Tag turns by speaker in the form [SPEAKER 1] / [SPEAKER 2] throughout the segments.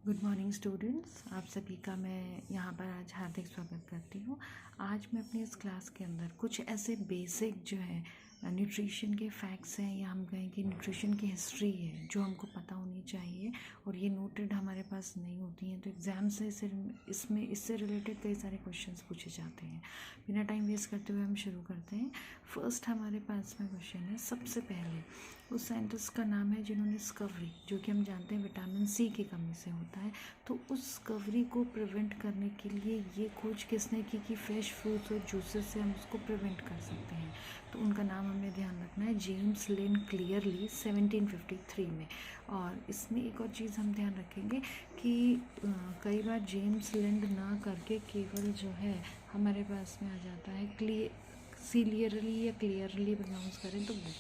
[SPEAKER 1] Good morning students, आप सभी का मैं यहाँ पर आज हार्दिक स्वागत करती हूँ। आज मैं अपनी इस क्लास के अंदर कुछ ऐसे बेसिक जो है न्यूट्रिशन के फैक्ट्स हैं, या हम कहें कि न्यूट्रिशन की हिस्ट्री है जो हमको पता होनी चाहिए, और ये नोटेड हमारे पास नहीं होती हैं। तो एग्ज़ाम से इसमें इससे रिलेटेड कई सारे क्वेश्चंस पूछे जाते हैं। बिना टाइम वेस्ट करते हुए हम शुरू करते हैं। फर्स्ट हमारे पास में क्वेश्चन है, सबसे पहले उस साइंटिस्ट का नाम है जिन्होंने डिस्कवरी, जो कि हम जानते हैं विटामिन सी की कमी से होता है, तो उस डिस्कवरी को प्रिवेंट करने के लिए ये खोज किसने की कि फ्रेश फ्रूट्स और जूसेस से हम उसको प्रिवेंट कर सकते हैं। तो उनका नाम हमें ध्यान रखना है, जेम्स लिन क्लियरली 1753 में। और इसमें एक और चीज़ हम ध्यान रखेंगे कि कई बार जेम्स लिंड ना करके केवल जो है हमारे पास में आ जाता है क्लियरली या क्लियरली प्रोनाउंस करें तो वो।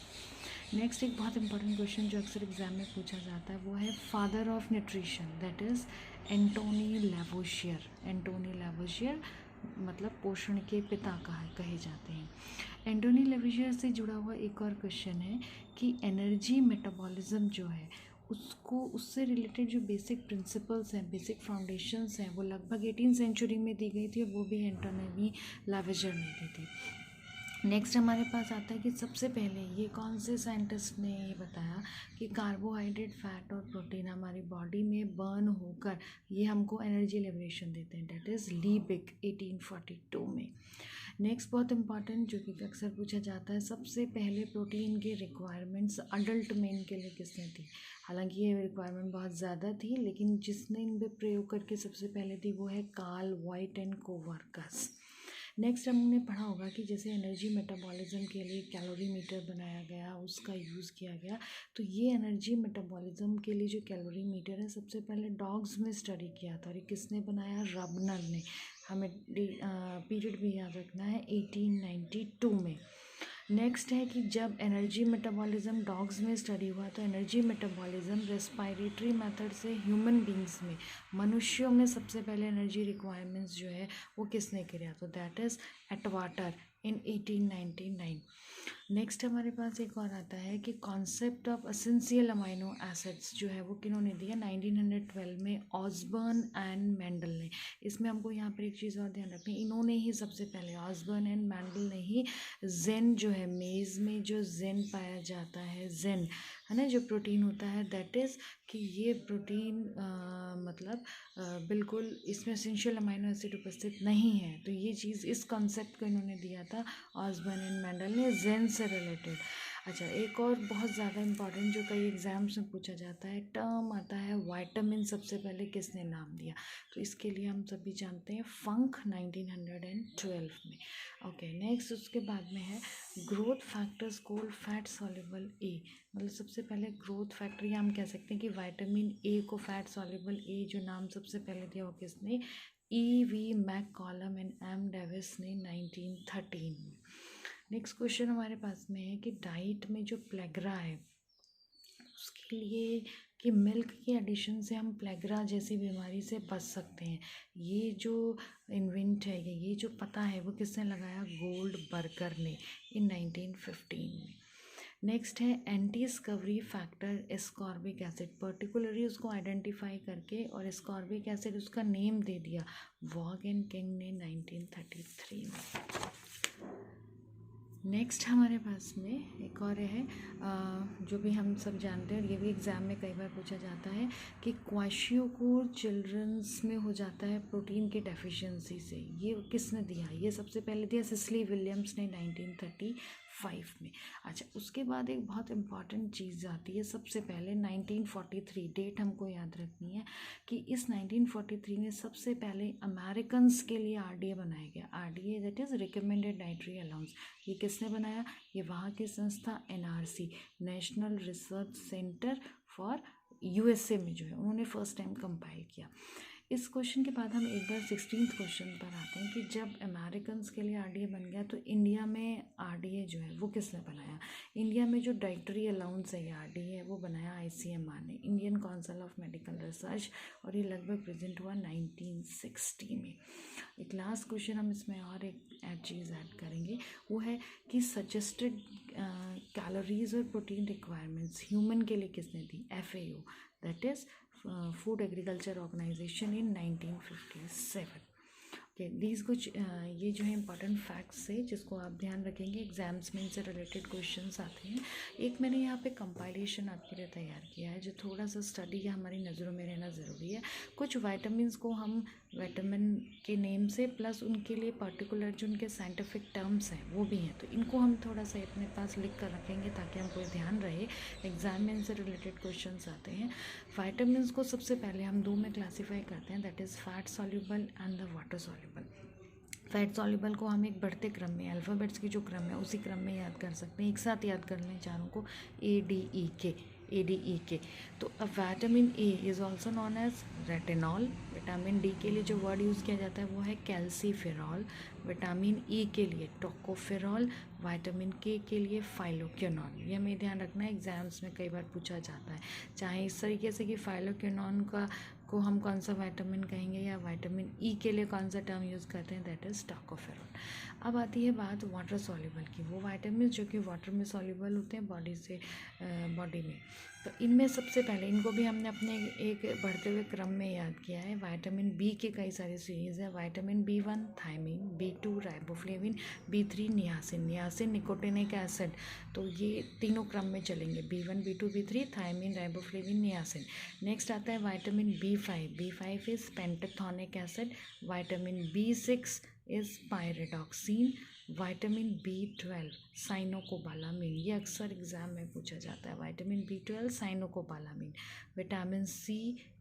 [SPEAKER 1] नेक्स्ट एक बहुत इंपॉर्टेंट क्वेश्चन जो अक्सर एग्जाम में पूछा जाता है वो है father of nutrition, that is Antoine Lavoisier. Antoine Lavoisier मतलब पोषण के पिता कहे जाते हैं। एंटोनी लेवोशियर से जुड़ा हुआ एक और क्वेश्चन है कि एनर्जी मेटाबॉलिज्म जो है उसको, उससे रिलेटेड जो बेसिक प्रिंसिपल्स हैं, बेसिक फाउंडेशंस हैं, वो लगभग 18वीं सेंचुरी में दी गई थी, और वो भी एंटोनी लेवोशियर ने दी थी। नेक्स्ट हमारे पास आता है कि सबसे पहले ये कौन से साइंटिस्ट ने ये बताया कि कार्बोहाइड्रेट, फैट और प्रोटीन हमारी बॉडी में बर्न होकर ये हमको एनर्जी लिबरेशन देते हैं, डेट इज़ लीबिक 1842 में। नेक्स्ट बहुत इंपॉर्टेंट जो कि अक्सर पूछा जाता है, सबसे पहले प्रोटीन के रिक्वायरमेंट्स अडल्ट मेन के लिए किसने थी। हालांकि ये रिक्वायरमेंट बहुत ज़्यादा थी, लेकिन जिसने इन पर प्रयोग करके सबसे पहले दी वो है कार्ल वाइट एंड कोवर्कस। नेक्स्ट हमने पढ़ा होगा कि जैसे एनर्जी मेटाबॉलिज्म के लिए कैलोरीमीटर बनाया गया, उसका यूज़ किया गया। तो ये एनर्जी मेटाबॉलिज्म के लिए जो कैलोरीमीटर है सबसे पहले डॉग्स में स्टडी किया था, और ये किसने बनाया, रबनर ने। हमें पीरियड भी याद रखना है, 1892 में। नेक्स्ट है कि जब एनर्जी मेटाबॉलिज्म डॉग्स में स्टडी हुआ तो एनर्जी मेटाबॉलिज्म रेस्पायरेटरी मेथड से ह्यूमन बींग्स में, मनुष्यों में सबसे पहले एनर्जी रिक्वायरमेंट्स जो है वो किसने किया, तो दैट इज़ एटवाटर इन 1899। नेक्स्ट हमारे पास एक और आता है कि concept of essential amino acids जो है वो किन्होंने दिया, 1912 में ऑसबर्न एंड मेंडल ने। इसमें हमको यहाँ पर एक चीज़ और ध्यान रखनी है, इन्होंने ही सबसे पहले, ऑसबर्न एंड मेंडल ने ही जेन जो है, मेज़ में जो जेन पाया जाता है, जेन है ना, जो प्रोटीन होता है, दैट इज़ कि ये प्रोटीन मतलब बिल्कुल इसमें एसेंशियल अमाइनो एसिड उपस्थित नहीं है। तो ये चीज़, इस कॉन्सेप्ट को इन्होंने दिया था ऑसबर्न एंड मेंडल ने, जेन से रिलेटेड। अच्छा, एक और बहुत ज़्यादा इंपॉर्टेंट जो कई एग्जाम्स में पूछा जाता है टर्म आता है, वाइटामिन सबसे पहले किसने नाम दिया। तो इसके लिए हम सभी जानते हैं फंक 1912 में। ओके, नेक्स्ट उसके बाद में है growth factors called fat soluble A. मतलब सबसे पहले ग्रोथ फैक्टर, या हम कह सकते हैं कि विटामिन ए को फैट सॉल्युबल ए जो नाम सबसे पहले दिया वो किसने, E.V. McCallum and M Davis ने 1913 में। नेक्स्ट क्वेश्चन हमारे पास में है कि डाइट में जो प्लेग्रा है उसके लिए, कि मिल्क के एडिशन से हम प्लेग्रा जैसी बीमारी से बच सकते हैं। ये जो इन्वेंट है, ये जो पता है वो किसने लगाया, गोल्ड बर्गर ने इन 1915 में। नेक्स्ट है anti scurvy factor ascorbic acid, particularly उसको आइडेंटिफाई करके और एस्कॉर्बिक एसिड उसका नेम दे दिया वॉग एंड किंग ने 1933 में। नेक्स्ट हमारे पास में एक और है जो भी हम सब जानते हैं, और ये भी एग्ज़ाम में कई बार पूछा जाता है कि क्वाशियोकोर चिल्ड्रंस में हो जाता है प्रोटीन की डेफिशिएंसी से। ये किसने दिया, ये सबसे पहले दिया सिसली विलियम्स ने 1935 में। अच्छा, उसके बाद एक बहुत इंपॉर्टेंट चीज़ आती है, सबसे पहले 1943, डेट हमको याद रखनी है कि इस 1943 में सबसे पहले अमेरिकन्स के लिए आरडीए बनाया गया। RDA that is recommended dietary allowance. ये किसने बनाया, ये वहाँ की संस्था NRC, national research centre for USA में जो है उन्होंने फर्स्ट टाइम कंपाइल किया। इस क्वेश्चन के बाद हम एक बार 16th क्वेश्चन पर आते हैं कि जब अमेरिकन्स के लिए आरडीए बन गया तो इंडिया में आरडीए जो है वो किसने बनाया। इंडिया में जो डाइटरी अलाउंस है, ये आरडीए है, वो बनाया आईसीएमआर ने, Indian council of medical research, और ये लगभग प्रेजेंट हुआ 1960 में। एक लास्ट क्वेश्चन हम इसमें और एक चीज़ ऐड करेंगे, वो है कि सजेस्टेड कैलोरीज और प्रोटीन रिक्वायरमेंट्स ह्यूमन के लिए किसने दी, FAO, that is food agriculture organization in 1957। Okay, these कुछ ये जो है इंपॉर्टेंट फैक्ट्स है जिसको आप ध्यान रखेंगे, एग्जाम्स में इनसे रिलेटेड क्वेश्चंस आते हैं। एक मैंने यहाँ पे कंपाइलेशन आपके लिए तैयार किया है जो थोड़ा सा स्टडी का हमारी नज़रों में रहना ज़रूरी है। कुछ वाइटामिन को हम विटामिन के नेम से प्लस उनके लिए पर्टिकुलर जो उनके साइंटिफिक टर्म्स हैं वो भी हैं, तो इनको हम थोड़ा सा अपने पास लिख कर रखेंगे ताकि हमको ध्यान रहे, एग्जाम में इनसे रिलेटेड क्वेश्चंस आते हैं। वाइटामिन को सबसे पहले हम दो में क्लासीफाई करते हैं, that is fat soluble and the water soluble. Fat soluble को हम एक बढ़ते क्रम में, अल्फ़ाबेट्स की जो क्रम है उसी क्रम में याद कर सकते हैं। एक साथ याद कर लें चारों को, ADEK। तो अब vitamin A is also known as retinol. Vitamin D के लिए जो वर्ड यूज़ किया जाता है वो है कैल्सीफेरॉल। विटामिन ई के लिए टोकोफेरॉल। विटामिन के लिए फाइलोक्विनोन। ये हमें ध्यान रखना है, एग्जाम्स में कई बार पूछा जाता है, चाहे इस तरीके से कि फाइलोक्विनोन को हम कौन सा विटामिन कहेंगे या विटामिन ई के लिए कौन सा टर्म यूज़ करते हैं, दैट इज़ टोकोफेरॉल। अब आती है बात वाटर सॉल्युबल की, वो विटामिन जो कि वाटर में सॉल्युबल होते हैं बॉडी में। तो इनमें सबसे पहले इनको भी हमने अपने एक बढ़ते हुए क्रम में याद किया है। विटामिन बी के कई सारे सीरीज़ है, vitamin B1 thiamine, B2 riboflavin, B3 niacin nicotinic acid. तो ये तीनों क्रम में चलेंगे, B1 B2 B3 thiamine riboflavin niacin. Next आता है vitamin B5 is pantothenic acid. Vitamin B6 is pyridoxine. Vitamin B12 cyanocobalamin, ये अक्सर एग्जाम में पूछा जाता है, vitamin B12 cyanocobalamin. Vitamin C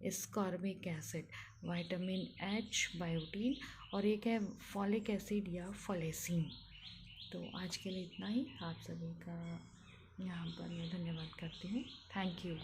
[SPEAKER 1] ascorbic acid. Vitamin H biotin, और एक है फॉलिक एसिड या फोलेसिन। तो आज के लिए इतना ही। आप सभी का यहाँ पर मैं धन्यवाद करती हूँ। Thank you.